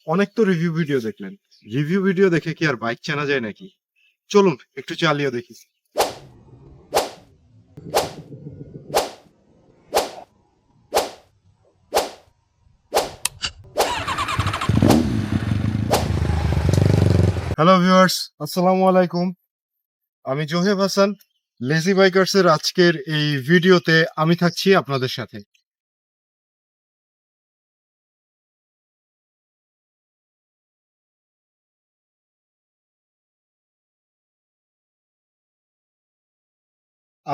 অনেক তো review video দেখলেন। রিভিউ ভিডিও দেখে কি আর বাইক চেনা যায় নাকি? চলুন একটু চালিয়ে দেখি। হ্যালো ভিউয়ার্স, আসসালামু আলাইকুম। আমি জোহেব হাসান। লেজি বাইকার্স এর আজকের এই ভিডিওতে আমি থাকছি আপনাদের সাথে।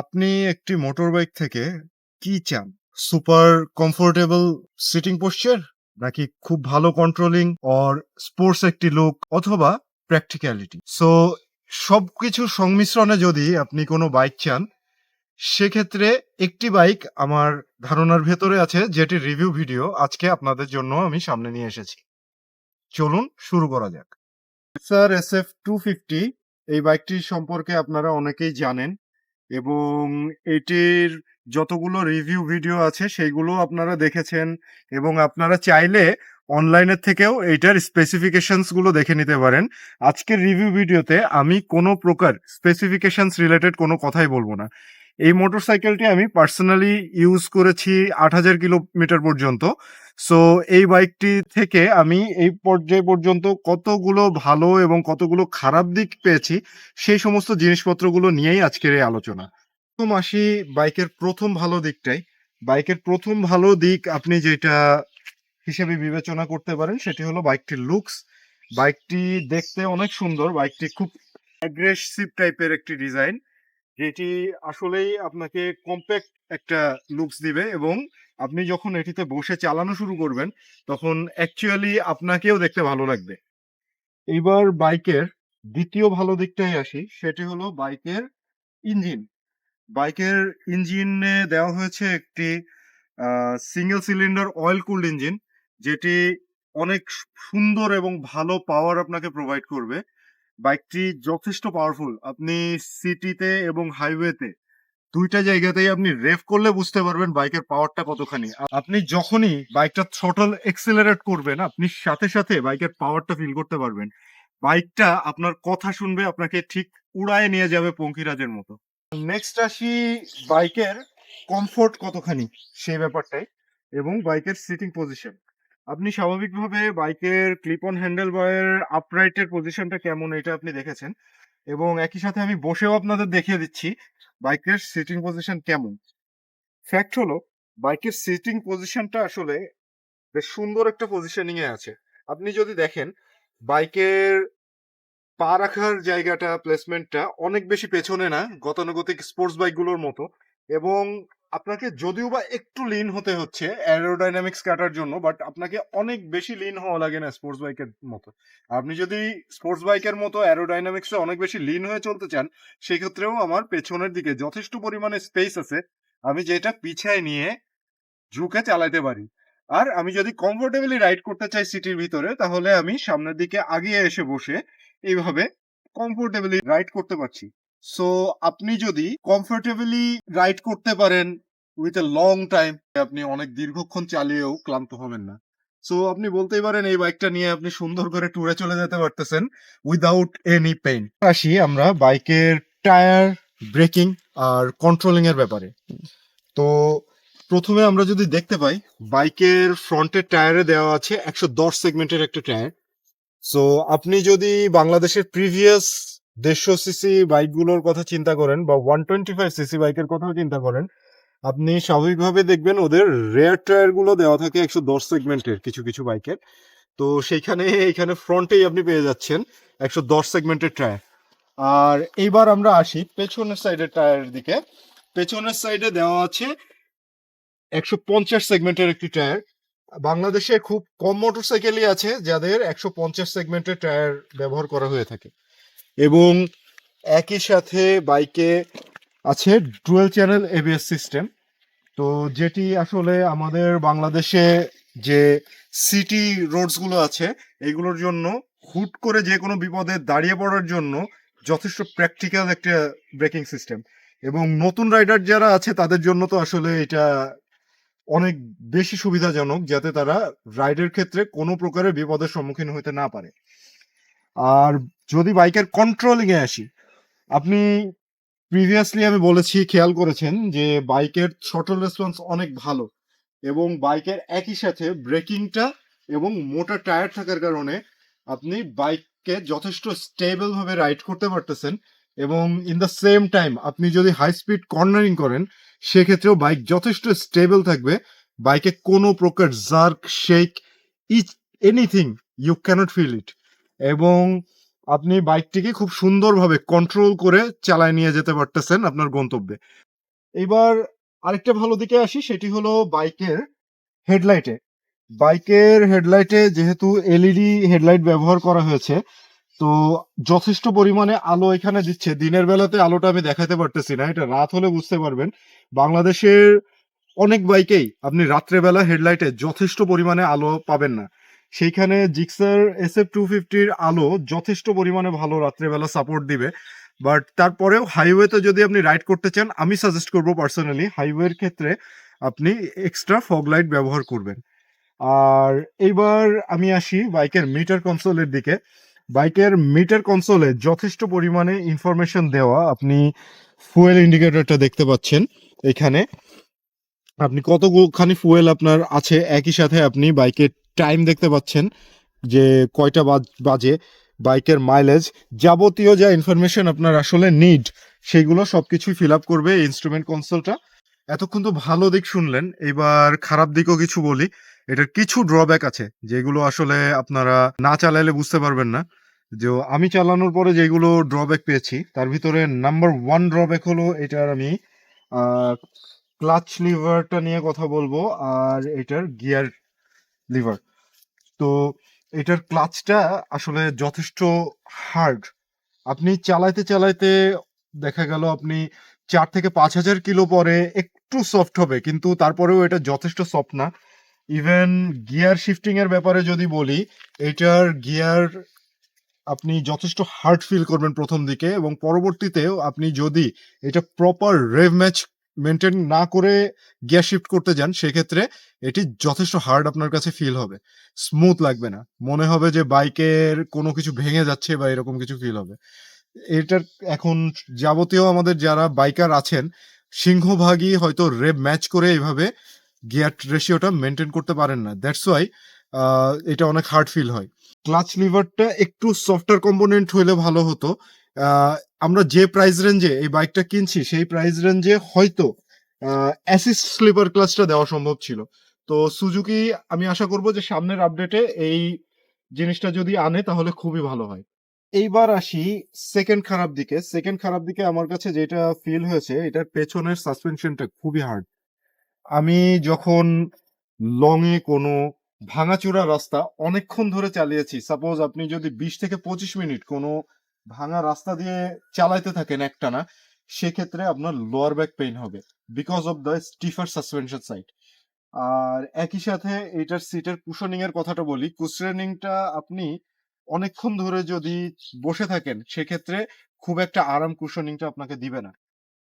আপনি একটি মোটর বাইক থেকে কি চান? সুপার কমফোর্টেবল সিটিং পোশ্চার, নাকি খুব ভালো কন্ট্রোলিং অর স্পোর্টস একটি লুক, অথবা প্র্যাকটিক্যালিটি? সো সবকিছুর সংমিশ্রণে যদি আপনি কোনো বাইক চান, সেক্ষেত্রে একটি বাইক আমার ধারণার ভেতরে আছে, যেটির রিভিউ ভিডিও আজকে আপনাদের জন্য আমি সামনে নিয়ে এসেছি। চলুন শুরু করা যাক। স্যার SF250, এই বাইকটি সম্পর্কে আপনারা অনেকেই জানেন, এবং এটির যতগুলো রিভিউ ভিডিও আছে সেইগুলো আপনারা দেখেছেন, এবং আপনারা চাইলে অনলাইনের থেকেও এইটার স্পেসিফিকেশনস গুলো দেখে নিতে পারেন। আজকের রিভিউ ভিডিওতে আমি কোনো প্রকার স্পেসিফিকেশনস রিলেটেড কোনো কথাই বলবো না। এই মোটরসাইকেলটি আমি পার্সোনালি ইউজ করেছি 8,000 কিলোমিটার পর্যন্ত। সো এই বাইকটি থেকে আমি এই পর্যায় পর্যন্ত কতগুলো ভালো এবং কতগুলো খারাপ দিক পেয়েছি, সেই সমস্ত জিনিসপত্রগুলো নিয়েই আজকের এই আলোচনা। প্রথম আসি বাইকের প্রথম ভালো দিকটাই। বাইকের প্রথম ভালো দিক আপনি যেটা হিসেবে বিবেচনা করতে পারেন, সেটি হলো বাইকটির লুকস। বাইকটি দেখতে অনেক সুন্দর। বাইকটি খুব অ্যাগ্রেসিভ টাইপের একটি ডিজাইন, যেটি আসলেই আপনাকে কম্প্যাক্ট একটা লুকস দিবে, এবং আপনি যখন এটিতে বসে চালানো শুরু করবেন তখন অ্যাকচুয়ালি আপনাকেও দেখতে ভালো লাগবে। এইবার বাইকের দ্বিতীয় ভালো দিকটাই আসি, সেটি হলো বাইকের ইঞ্জিন। বাইকের ইঞ্জিনে দেওয়া হয়েছে একটি single cylinder oil cooled engine, যেটি অনেক সুন্দর এবং ভালো পাওয়ার আপনাকে প্রোভাইড করবে। বাইকটি যথেষ্ট পাওয়ারফুল। আপনি সিটিতে এবং হাইওয়েতে দুইটা জায়গাতেই আপনি রেভ করলে বুঝতে পারবেন বাইকের পাওয়ারটা কতখানি। আপনি যখনই বাইকটা থ্রটল এক্সেলারেট করবেন, আপনি সাথে সাথে বাইকের পাওয়ারটা ফিল করতে পারবেন। বাইকটা আপনার কথা শুনবে, আপনাকে ঠিক উড়ায় নিয়ে যাবে পঙ্খিরাজের মতো। নেক্সট আসি বাইকের কমফোর্ট কতখানি, সেই ব্যাপারটাই, এবং বাইকের সিটিং পজিশন। আপনি স্বাভাবিকভাবে বাইকের ক্লিপ অন হ্যান্ডেল বারের আপরাইটের পজিশনটা কেমন, এটা আপনি দেখেছেন, এবং একই সাথে আমি বসেও আপনাদের দেখিয়ে দিচ্ছি বাইকের সিটিং পজিশন কেমন। ফ্যাক্ট হলো, বাইকের সিটিং পজিশনটা আসলে বেশ সুন্দর একটা পজিশনিং এ আছে। আপনি যদি দেখেন, বাইকের পা রাখার জায়গাটা, প্লেসমেন্টটা অনেক বেশি পেছনে না গতানুগতিক স্পোর্টস বাইকগুলোর মতো, এবং আপনাকে যদিও বা একটু লিন হতে হচ্ছে অ্যারোডাইনামিক্স কাটার জন্য, বাট আপনাকে অনেক বেশি লিন হওয়া লাগে না স্পোর্টস বাইকের মতো। আপনি যদি স্পোর্টস বাইকের মতো অ্যারোডাইনামিক্সে অনেক বেশি লিন হয়ে চলতে চান, সেক্ষেত্রেও আমার পেছনের দিকে যথেষ্ট পরিমাণে স্পেস আছে, আমি যেটা পিছায় নিয়ে ঝুঁকে চালাতে পারি। আর আমি যদি কমফোর্টেবলি রাইড করতে চাই সিটির ভিতরে, তাহলে আমি সামনের দিকে আগিয়ে এসে বসে এইভাবে কমফোর্টেবলি রাইড করতে পারছি। সো আপনি যদি কমফোর্টেবলি রাইড করতে পারেন উইথ এ লং টাইম, আপনি অনেক দীর্ঘক্ষণ চালিয়েও ক্লান্ত হবেন না। সো আপনি বলতেই পারেন এই বাইকটা নিয়ে আপনি সুন্দর করে ট্যুরে চলে যেতে পারতেছেন উইদাউট এনি পেইন। আসি আমরা বাইকের টায়ার, ব্রেকিং আর কন্ট্রোলিং এর ব্যাপারে। তো প্রথমে আমরা যদি দেখতে পাই, বাইকের ফ্রন্টের টায়ারে দেওয়া আছে 110 সেগমেন্টের একটা টায়ার। সো আপনি যদি বাংলাদেশের প্রিভিয়াস 150 সিসি বাইকগুলোর কথা চিন্তা করেন, বা 125 সিসি বাইকের কথাও চিন্তা করেন, আপনি স্বাভাবিকভাবে দেখবেন ওদের রেয়ার টায়ার গুলো দেওয়া থাকে 110 সেগমেন্টের কিছু কিছু বাইকের। তো সেইখানে এখানে ফ্রন্টেই আপনি পেয়ে যাচ্ছেন 110 সেগমেন্টের টায়ার। আর এইবার আমরা আসি পেছনের সাইডের টায়ারের দিকে। পেছনের সাইডে দেওয়া আছে 150 সেগমেন্টের একটি টায়ার। বাংলাদেশে খুব কম মোটরসাইকেলই আছে যাদের 150 সেগমেন্টের টায়ার ব্যবহার করা হয়ে থাকে, এবং একই সাথে বাইকে আছে ডুয়েল চ্যানেল এবিএস সিস্টেম। তো যেটি আসলে আমাদের বাংলাদেশে যে সিটি রোডস গুলো আছে, এগুলোর জন্য হুট করে যে কোনো বিপদে দাঁড়িয়ে পড়ার জন্য যথেষ্ট প্র্যাকটিক্যাল একটা ব্রেকিং সিস্টেম, এবং নতুন রাইডার যারা আছে তাদের জন্য তো আসলে এটা অনেক বেশি সুবিধাজনক, যাতে তারা রাইডের ক্ষেত্রে কোনো প্রকারের বিপদের সম্মুখীন হতে না পারে। আর যদি বাইকের কন্ট্রোলিং এ আসি, আপনি প্রিভিয়াসলি আমি বলেছি, খেয়াল করেছেন যে বাইকের থ্রটল রেসপন্স অনেক ভালো, এবং বাইকের একই সাথে ব্রেকিংটা এবং মোটা টায়ার থাকার কারণে আপনি বাইককে যথেষ্ট স্টেবল ভাবে রাইড করতে পারতেছেন। এবং ইন দ্য সেম টাইম আপনি যদি হাই স্পিড কর্নারিং করেন, সেক্ষেত্রেও বাইক যথেষ্ট স্টেবল থাকবে। বাইকে কোনো প্রকার jerk, shake, itch anything you can't feel it. এবং আপনি বাইকটিকে খুব সুন্দরভাবে কন্ট্রোল করে চালায় নিয়ে যেতে পারতেছেন আপনার গন্তব্যে। এবার আরেকটা ভালো দিকে আসি, সেটি হলো বাইকের হেডলাইটে। বাইকের হেডলাইটে যেহেতু এলইডি হেডলাইট ব্যবহার করা হয়েছে, তো যথেষ্ট পরিমাণে আলো এখানে দিচ্ছে। দিনের বেলাতে আলোটা আমি দেখাতে পারতেছি না, এটা রাত হলে বুঝতে পারবেন। বাংলাদেশের অনেক বাইকেই আপনি রাত্রেবেলা হেডলাইটে যথেষ্ট পরিমাণে আলো পাবেন না। সেইখানে জিক্সার SF250-র আলো যথেষ্ট পরিমাণে ভালো রাত্রেবেলা সাপোর্ট দিবে। বাট তারপরেও হাইওয়েতে যদি আপনি রাইড করতে চান, আমি সাজেস্ট করব পার্সোনালি হাইওয়ের ক্ষেত্রে আপনি এক্সট্রা ফগ লাইট ব্যবহার করবেন। আর এইবার আমি আসি বাইকের মিটার কনসোলের দিকে। বাইকের মিটার কনসোলে যথেষ্ট পরিমাণে ইনফরমেশন দেওয়া। আপনি ফুয়েল ইন্ডিকেটরটা দেখতে পাচ্ছেন এখানে, আপনি কতখানি ফুয়েল আপনার আছে। একই সাথে আপনি বাইকের টাইম দেখতে পাচ্ছেন যে কয়টা বাজে, বাইকের মাইলেজ, যাবতীয় যা ইনফরমেশন আপনার আসলে নিড, সেগুলো সবকিছুই ফিল আপ করবে ইনস্ট্রুমেন্ট কনসোলটা। এতক্ষণ তো ভালো দিক শুনলেন, এবার খারাপ দিকও কিছু বলি। এটার কিছু ড্রব্যাক আছে যেগুলো আসলে আপনারা না চালাইলে বুঝতে পারবেন না। যে আমি চালানোর পরে যেগুলো ড্রব্যাক পেয়েছি, তার ভিতরে নাম্বার ওয়ান ড্রব্যাক হলো এটার, আমি ক্লাচ লিভারটা নিয়ে কথা বলবো, আর এটার গিয়ার লিভার। তো এটার ক্লাচটা আসলে যথেষ্ট হার্ড। আপনি চালাইতে চালাইতে দেখা গেল আপনি 4 থেকে 5 হাজার কিলো পরে একটু সফট হবে, কিন্তু তারপরেও এটা যথেষ্ট সফট না। ইভেন গিয়ার শিফটিং এর ব্যাপারে যদি বলি, এটার গিয়ার আপনি যথেষ্ট হার্ড ফিল করবেন প্রথম দিকে, এবং পরবর্তীতেও আপনি যদি এটা প্রপার রেভ ম্যাচ মেনটেন না করে গিয়ার শিফট করতে যান, সেক্ষেত্রে এটি যথেষ্ট হার্ড আপনার কাছে ফিল হবে, স্মুথ লাগবে না, মনে হবে যে বাইকের কোনো কিছু ভেঙে যাচ্ছে বা এরকম কিছু ফিল হবে। এটার এখন যাবতীয় আমাদের যারা বাইকার আছেন, সিংহভাগই হয়তো রেভ ম্যাচ করে এইভাবে গিয়ার রেশিওটা মেনটেন করতে পারেন না। দ্যাটস ওয়াই এটা অনেক হার্ড ফিল হয়। ক্লাচ লিভারটা একটু সফটওয়্যার কম্পোনেন্ট হইলে ভালো হতো। আমরা যে প্রাইস রেঞ্জে এই বাইকটা কিনছি, সেই প্রাইস রেঞ্জে হয়তো অ্যাসিস্ট স্লিপার ক্লাচটা দেওয়া সম্ভব ছিল। তো সুজুকি, আমি আশা করব যে সামনের আপডেটে এই জিনিসটা যদি আনে তাহলে খুবই ভালো হয়। এইবার আসি সেকেন্ড খারাপ দিকে। সেকেন্ড খারাপ দিকে আমার কাছে যেটা ফিল হয়েছে, এটার পেছনের সাসপেনশনটা খুবই হার্ড। আমি যখন লং এ কোনো ভাঙাচোরা রাস্তা অনেকক্ষণ ধরে চালিয়েছি, সাপোজ আপনি যদি 20 থেকে 25 মিনিট কোনো ভাঙা রাস্তা দিয়ে চালাইতে থাকেন একটানা, সেক্ষেত্রে আপনার লোয়ার ব্যাক পেইন হবে, because of the stiffer suspension side. আর একই সাথে এটার সিটের কুশনিং এর কথাটা বলি, কুশনিংটা আপনি অনেকক্ষণ ধরে যদি বসে থাকেন, সেক্ষেত্রে খুব একটা আরাম কুশনিংটা আপনাকে দিবে না,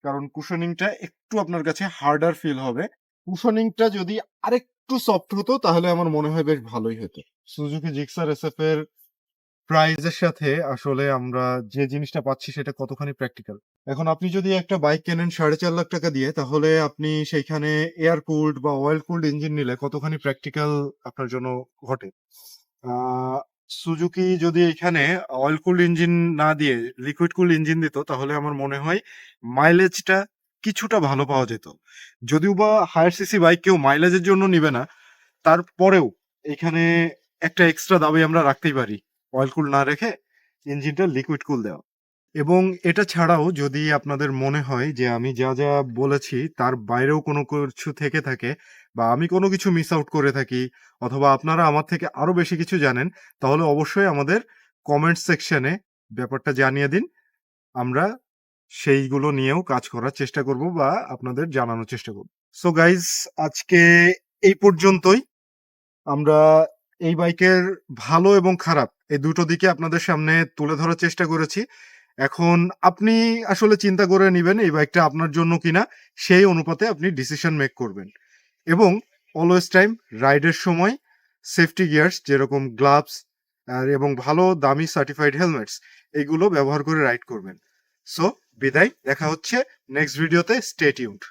কারণ কুশনিংটা একটু আপনার কাছে হার্ডার ফিল হবে। কুশনিংটা যদি আরেকটু সফট হতো তাহলে আমার মনে হয় বেশ ভালোই হতো। সুজুকি জিক্সার এসএফ এর প্রাইজের সাথে আসলে আমরা যে জিনিসটা পাচ্ছি সেটা কতখানি প্র্যাকটিক্যাল। এখন আপনি যদি একটা বাইক কেনেন 4.5 লাখ টাকা দিয়ে, তাহলে আপনি সেইখানে এয়ার কুলড বা অয়েল কুলড ইঞ্জিন নিলে কতখানি প্র্যাকটিক্যাল আপনার জন্য ঘটে। সুজুকি যদি এখানে অয়েল কুলড ইঞ্জিন না দিয়ে লিকুইড কুলড ইঞ্জিন দিত, তাহলে আমার মনে হয় মাইলেজটা কিছুটা ভালো পাওয়া যেত। যদিও বা হায়ার সিসি বাইক কেউ মাইলেজের জন্য নিবে না, তারপরেও এখানে একটা এক্সট্রা দাবি আমরা রাখতেই পারি, অয়েল কুল না রেখে ইঞ্জিনটা লিকুইড কুল দেওয়া। এবং এটা ছাড়াও যদি আপনাদের মনে হয় যে আমি যা যা বলেছি তার বাইরেও কোনো কিছু থেকে থাকে, বা আমি কোনো কিছু মিস আউট করে থাকি, অথবা আপনারা আমার থেকে আরো বেশি কিছু জানেন, তাহলে অবশ্যই আমাদের কমেন্ট সেকশনে ব্যাপারটা জানিয়ে দিন। আমরা সেইগুলো নিয়েও কাজ করার চেষ্টা করব বা আপনাদের জানানোর চেষ্টা করব। সো গাইজ, আজকে এই পর্যন্তই। আমরা এই বাইকের ভালো এবং খারাপ এই দুটো দিকে আপনাদের সামনে তুলে ধরার চেষ্টা করেছি। এখন আপনি আসলে চিন্তা করে নিবেন এই বাইকটা আপনার জন্য কিনা, সেই অনুপাতে আপনি ডিসিশন মেক করবেন। এবং অলওয়েজ টাইম রাইডের সময় সেফটি গিয়ার্স যেরকম গ্লাভস এবং ভালো দামি সার্টিফাইড হেলমেটস এগুলো ব্যবহার করে রাইড করবেন। সো বিদায়, দেখা হচ্ছে নেক্সট ভিডিওতে, স্টে টিউনড।